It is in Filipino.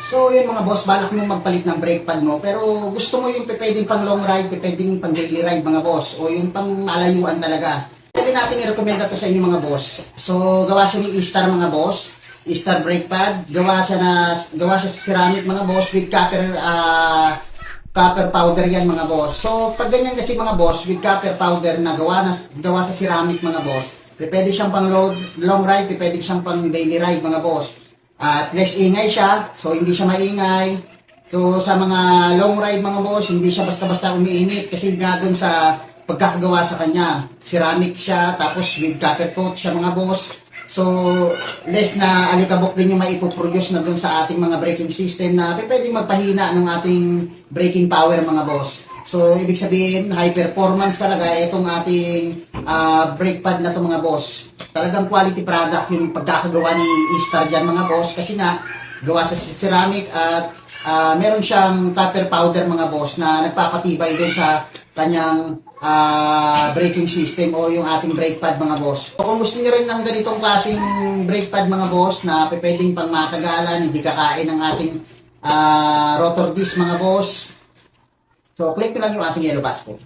So yun mga boss, balak mo magpalit ng brake pad mo, pero gusto mo yung pwedeng pang long ride, pwedeng pang daily ride mga boss, o yung pang malayuan talaga. Pwede natin i-recommend to sa inyo mga boss. So gawa siya ni E-Star mga boss, E-Star brake pad, gawa siya sa ceramic mga boss with copper powder yan mga boss. So pag ganyan kasi mga boss with copper powder na gawa sa ceramic mga boss, pwede siyang pang long ride, pwede siyang pang daily ride mga boss. At less ingay siya, so hindi siya maingay. So sa mga long ride mga boss, hindi siya basta-basta umiinit kasi nga dun sa pagkakagawa sa kanya. Ceramic siya, tapos with copper coat siya mga boss. So less na alikabok din yung maipoproduce na dun sa ating mga braking system na pwedeng magpahina ng ating braking power mga boss. So, ibig sabihin, high performance talaga itong ating brake pad na to mga boss. Talagang quality product yung pagkakagawa ni E-Star dyan mga boss kasi na gawa sa ceramic at meron siyang copper powder mga boss na nagpapatibay dun sa kanyang braking system o yung ating brake pad mga boss. So, kung gusto niyo rin ng ganitong klaseng brake pad mga boss na pwedeng pang matagalan, hindi kakain ng ating rotor disc mga boss. So, click ko lang yung ating yellow basket.